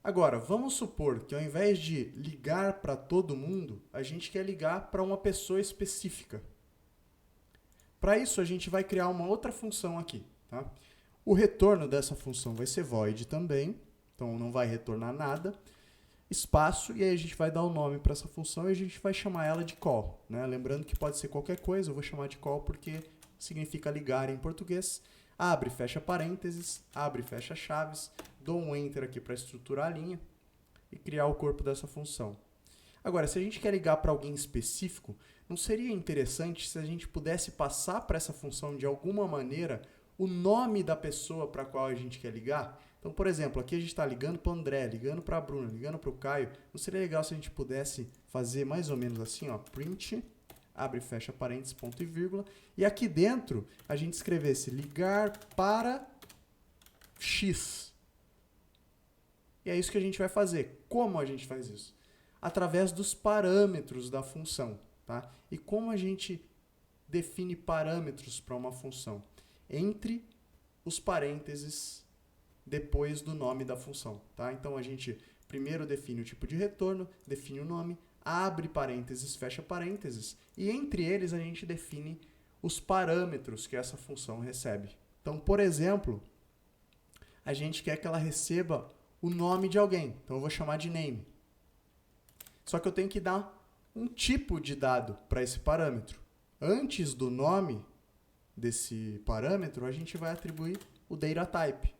Agora, vamos supor que ao invés de ligar para todo mundo, a gente quer ligar para uma pessoa específica. Para isso, a gente vai criar uma outra função aqui. Tá? O retorno dessa função vai ser void também, então não vai retornar nada. Espaço, e aí a gente vai dar o nome para essa função e a gente vai chamar ela de call. Né? Lembrando que pode ser qualquer coisa, eu vou chamar de call porque significa ligar em português. Abre, fecha parênteses, abre, fecha chaves, dou um enter aqui para estruturar a linha e criar o corpo dessa função. Agora, se a gente quer ligar para alguém específico, não seria interessante se a gente pudesse passar para essa função de alguma maneira o nome da pessoa para a qual a gente quer ligar? Então, por exemplo, aqui a gente está ligando para o André, ligando para a Bruna, ligando para o Caio. Não seria legal se a gente pudesse fazer mais ou menos assim, ó, print, abre e fecha parênteses, ponto e vírgula, e aqui dentro a gente escrevesse ligar para X. E é isso que a gente vai fazer. Como a gente faz isso? Através dos parâmetros da função. Tá? E como a gente define parâmetros para uma função? Entre os parênteses depois do nome da função. Tá? Então, a gente primeiro define o tipo de retorno, define o nome, abre parênteses, fecha parênteses, e entre eles a gente define os parâmetros que essa função recebe. Então, por exemplo, a gente quer que ela receba o nome de alguém. Então, eu vou chamar de name. Só que eu tenho que dar um tipo de dado para esse parâmetro. Antes do nome desse parâmetro, a gente vai atribuir o data type.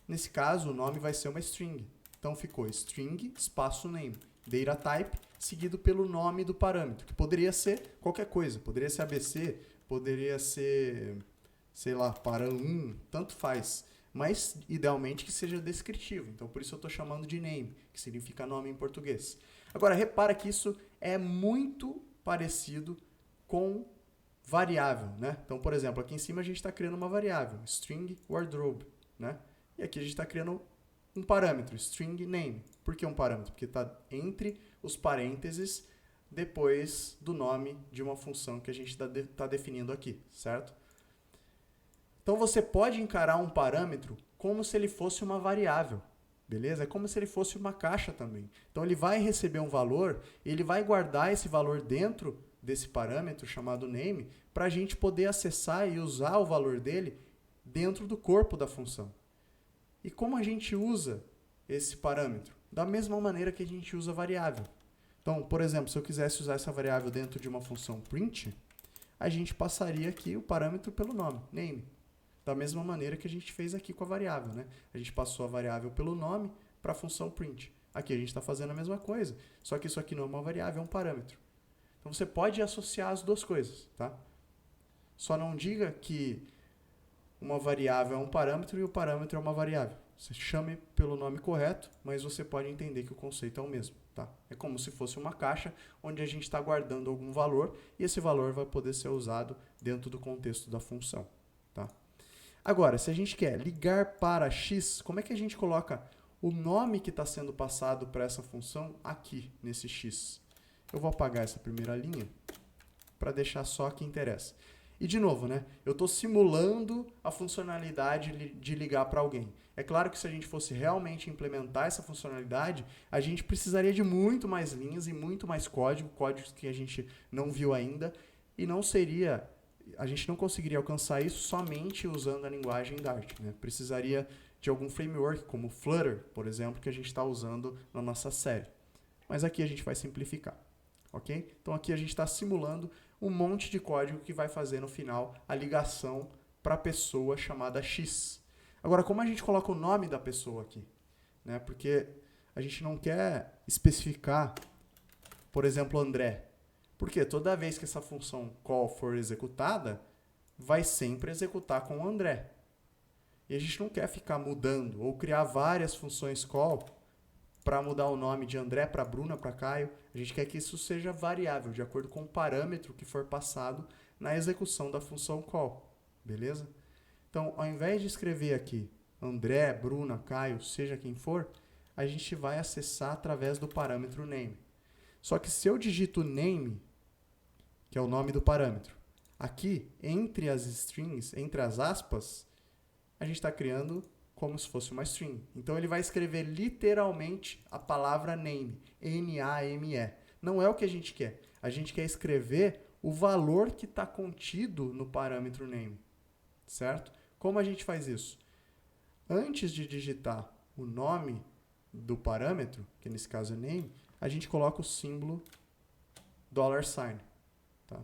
Nesse caso, o nome vai ser uma string. Então, ficou string, espaço name, data type, seguido pelo nome do parâmetro, que poderia ser qualquer coisa. Poderia ser ABC, poderia ser, sei lá, param1, tanto faz. Mas, idealmente, que seja descritivo. Então, por isso eu estou chamando de name, que significa nome em português. Agora, repara que isso é muito parecido com variável, né? Então, por exemplo, aqui em cima a gente está criando uma variável, string wardrobe, né? E aqui a gente está criando um parâmetro, string name. Por que um parâmetro? Porque está entre os parênteses depois do nome de uma função que a gente está definindo aqui, certo? Então, você pode encarar um parâmetro como se ele fosse uma variável, beleza? É como se ele fosse uma caixa também. Então, ele vai receber um valor, ele vai guardar esse valor dentro desse parâmetro chamado name, para a gente poder acessar e usar o valor dele dentro do corpo da função. E como a gente usa esse parâmetro? Da mesma maneira que a gente usa a variável. Então, por exemplo, se eu quisesse usar essa variável dentro de uma função print, a gente passaria aqui o parâmetro pelo nome, name. Da mesma maneira que a gente fez aqui com a variável, né? A gente passou a variável pelo nome para a função print. Aqui a gente está fazendo a mesma coisa, só que isso aqui não é uma variável, é um parâmetro. Então, você pode associar as duas coisas, tá? Só não diga que uma variável é um parâmetro e o parâmetro é uma variável. Você chame pelo nome correto, mas você pode entender que o conceito é o mesmo. Tá? É como se fosse uma caixa onde a gente está guardando algum valor e esse valor vai poder ser usado dentro do contexto da função. Tá? Agora, se a gente quer ligar para x, como é que a gente coloca o nome que está sendo passado para essa função aqui, nesse x? Eu vou apagar essa primeira linha para deixar só a que interessa. E, de novo, né, eu estou simulando a funcionalidade de ligar para alguém. É claro que se a gente fosse realmente implementar essa funcionalidade, a gente precisaria de muito mais linhas e muito mais códigos que a gente não viu ainda, e a gente não conseguiria alcançar isso somente usando a linguagem Dart. Né? Precisaria de algum framework, como Flutter, por exemplo, que a gente está usando na nossa série. Mas aqui a gente vai simplificar. Okay? Então aqui a gente está simulando um monte de código que vai fazer no final a ligação para a pessoa chamada X. Agora, como a gente coloca o nome da pessoa aqui? Né? Porque a gente não quer especificar, por exemplo, André. Porque toda vez que essa função call for executada, vai sempre executar com o André. E a gente não quer ficar mudando ou criar várias funções call para mudar o nome de André para Bruna, para Caio. A gente quer que isso seja variável, de acordo com o parâmetro que for passado na execução da função call. Beleza? Então, ao invés de escrever aqui André, Bruna, Caio, seja quem for, a gente vai acessar através do parâmetro name. Só que se eu digito name, que é o nome do parâmetro, aqui, entre as strings, entre as aspas, a gente está criando como se fosse uma string. Então, ele vai escrever literalmente a palavra name, N-A-M-E. Não é o que a gente quer. A gente quer escrever o valor que está contido no parâmetro name, certo? Como a gente faz isso? Antes de digitar o nome do parâmetro, que nesse caso é name, a gente coloca o símbolo $sign. Tá?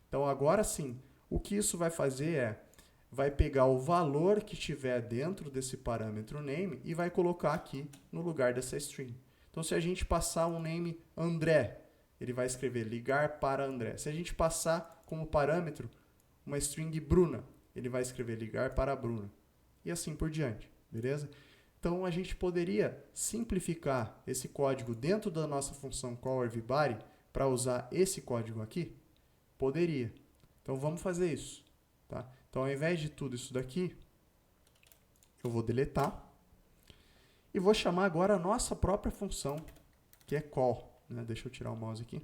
Então, agora sim, o que isso vai fazer é, vai pegar o valor que tiver dentro desse parâmetro name e vai colocar aqui no lugar dessa string. Então, se a gente passar um name André, ele vai escrever ligar para André. Se a gente passar como parâmetro uma string Bruna, ele vai escrever ligar para Bruna. E assim por diante, beleza? Então, a gente poderia simplificar esse código dentro da nossa função callEveryBody para usar esse código aqui? Poderia. Então, vamos fazer isso. Tá? Então, ao invés de tudo isso daqui, eu vou deletar e vou chamar agora a nossa própria função, que é call. Né? Deixa eu tirar o mouse aqui.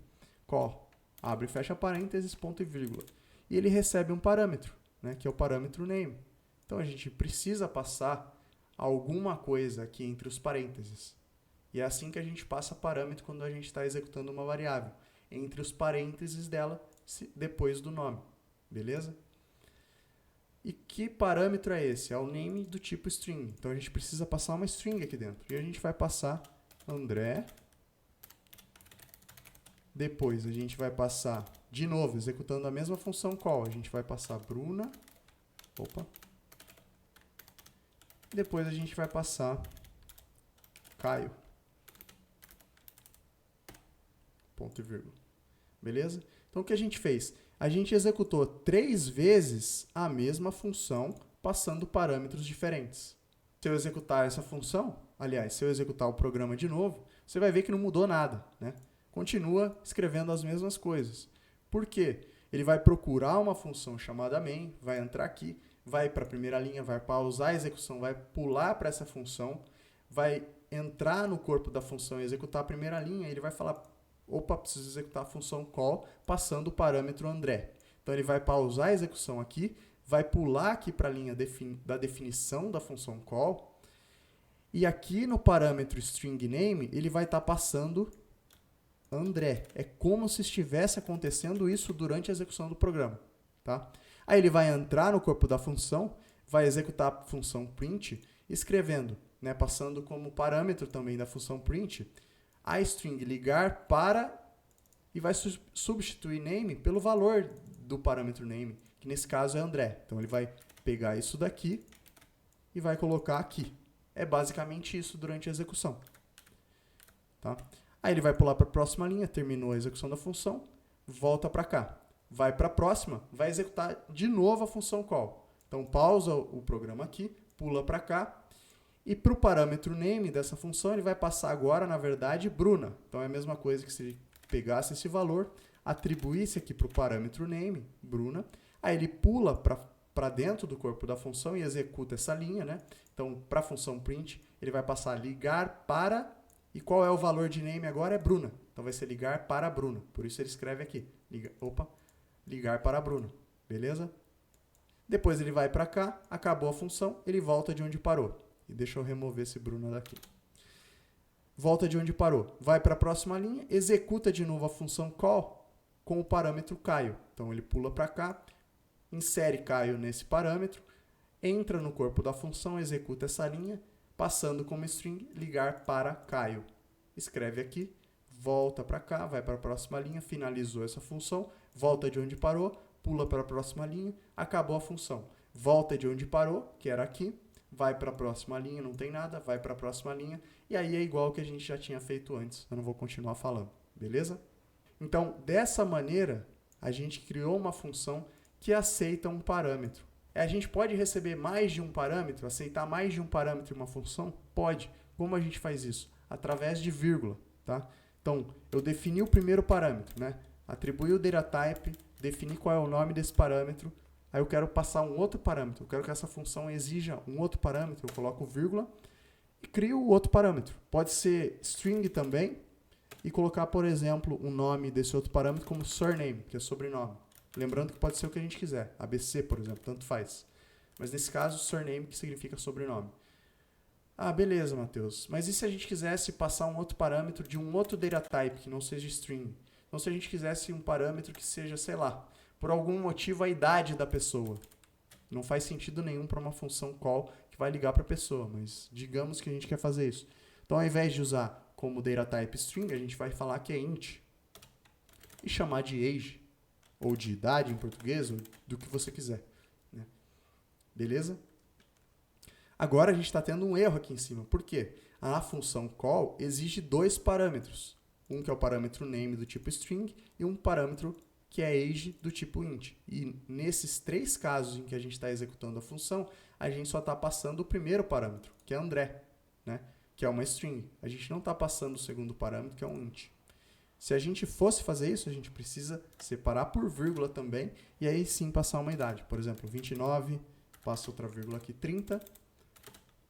Call. Abre e fecha parênteses, ponto e vírgula. E ele recebe um parâmetro, né? Que é o parâmetro name. Então, a gente precisa passar alguma coisa aqui entre os parênteses. E é assim que a gente passa parâmetro quando a gente está executando uma variável. Entre os parênteses dela, depois do nome. Beleza? E que parâmetro é esse? É o name do tipo string. Então, a gente precisa passar uma string aqui dentro. E a gente vai passar André. Depois, a gente vai passar, de novo, executando a mesma função call. A gente vai passar Bruna. Opa. Depois, a gente vai passar Caio. Ponto e vírgula. Beleza? Então, o que a gente fez? A gente executou 3 vezes a mesma função, passando parâmetros diferentes. Se eu executar essa função, aliás, se eu executar o programa de novo, você vai ver que não mudou nada, né? Continua escrevendo as mesmas coisas. Por quê? Ele vai procurar uma função chamada main, vai entrar aqui, vai para a primeira linha, vai pausar a execução, vai pular para essa função, vai entrar no corpo da função e executar a primeira linha, e ele vai falar, opa, preciso executar a função call, passando o parâmetro André. Então, ele vai pausar a execução aqui, vai pular aqui para a linha da definição da função call, e aqui no parâmetro string name, ele vai estar passando André. É como se estivesse acontecendo isso durante a execução do programa. Tá? Aí ele vai entrar no corpo da função, vai executar a função print, escrevendo, né, passando como parâmetro também da função print, a string ligar para e vai substituir name pelo valor do parâmetro name, que nesse caso é André. Então, ele vai pegar isso daqui e vai colocar aqui. É basicamente isso durante a execução. Tá? Aí ele vai pular para a próxima linha, terminou a execução da função, volta para cá. Vai para a próxima, vai executar de novo a função call. Então, pausa o programa aqui, pula para cá, e para o parâmetro name dessa função, ele vai passar agora, na verdade, Bruna. Então, é a mesma coisa que se ele pegasse esse valor, atribuísse aqui para o parâmetro name, Bruna, aí ele pula para dentro do corpo da função e executa essa linha, né? Então, para a função print, ele vai passar ligar para, e qual é o valor de name agora? É Bruna. Então, vai ser ligar para Bruna. Por isso, ele escreve aqui, ligar para Bruna. Beleza? Depois, ele vai para cá, acabou a função, ele volta de onde parou. E deixa eu remover esse Bruna daqui. Volta de onde parou. Vai para a próxima linha, executa de novo a função call com o parâmetro Caio. Então, ele pula para cá, insere Caio nesse parâmetro, entra no corpo da função, executa essa linha, passando como string ligar para Caio. Escreve aqui, volta para cá, vai para a próxima linha, finalizou essa função, volta de onde parou, pula para a próxima linha, acabou a função. Volta de onde parou, que era aqui, vai para a próxima linha, não tem nada, vai para a próxima linha, e aí é igual que a gente já tinha feito antes. Eu não vou continuar falando, beleza? Então, dessa maneira, a gente criou uma função que aceita um parâmetro. A gente pode receber mais de um parâmetro, aceitar mais de um parâmetro em uma função? Pode. Como a gente faz isso? Através de vírgula. Tá? Então, eu defini o primeiro parâmetro, né? Atribuí o dataType, defini qual é o nome desse parâmetro, aí eu quero passar um outro parâmetro, eu quero que essa função exija um outro parâmetro, eu coloco vírgula e crio o outro parâmetro. Pode ser string também e colocar, por exemplo, o nome desse outro parâmetro como surname, que é sobrenome. Lembrando que pode ser o que a gente quiser, ABC, por exemplo, tanto faz. Mas nesse caso, surname, que significa sobrenome. Ah, beleza, Matheus. Mas e se a gente quisesse passar um outro parâmetro de um outro data type, que não seja string? Então, se a gente quisesse um parâmetro que seja, sei lá, por algum motivo a idade da pessoa. Não faz sentido nenhum para uma função call que vai ligar para a pessoa, mas digamos que a gente quer fazer isso. Então, ao invés de usar como data type string, a gente vai falar que é int e chamar de age, ou de idade em português, ou do que você quiser. Né? Beleza? Agora a gente está tendo um erro aqui em cima. Por quê? A função call exige dois parâmetros. Um que é o parâmetro name do tipo string e um parâmetro que é age do tipo int. E nesses três casos em que a gente está executando a função, a gente só está passando o primeiro parâmetro, que é André, né? Que é uma string. A gente não está passando o segundo parâmetro, que é um int. Se a gente fosse fazer isso, a gente precisa separar por vírgula também, e aí sim passar uma idade. Por exemplo, 29, passa outra vírgula aqui, 30,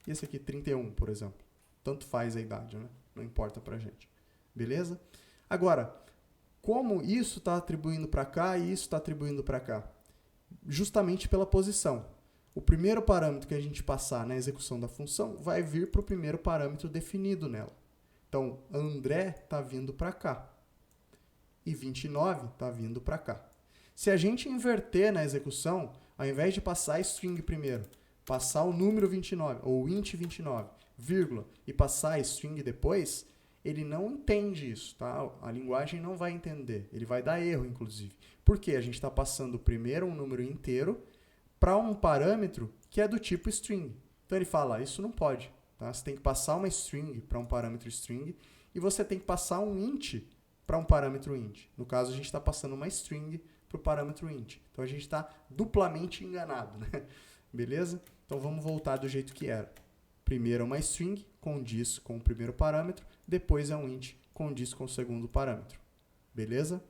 e esse aqui 31, por exemplo. Tanto faz a idade, né? Não importa pra gente. Beleza? Agora, como isso está atribuindo para cá e isso está atribuindo para cá? Justamente pela posição. O primeiro parâmetro que a gente passar na execução da função vai vir para o primeiro parâmetro definido nela. Então, André está vindo para cá. E 29 está vindo para cá. Se a gente inverter na execução, ao invés de passar a string primeiro, passar o número 29, ou int 29, vírgula, e passar a string depois, ele não entende isso, tá? A linguagem não vai entender. Ele vai dar erro, inclusive. Por quê? A gente está passando primeiro um número inteiro para um parâmetro que é do tipo string. Então ele fala, isso não pode. Tá? Você tem que passar uma string para um parâmetro string e você tem que passar um int para um parâmetro int. No caso, a gente está passando uma string para o parâmetro int. Então a gente está duplamente enganado, né? Beleza? Então vamos voltar do jeito que era. Primeiro é uma string, condiz com o primeiro parâmetro, depois é um int, condiz com o segundo parâmetro. Beleza?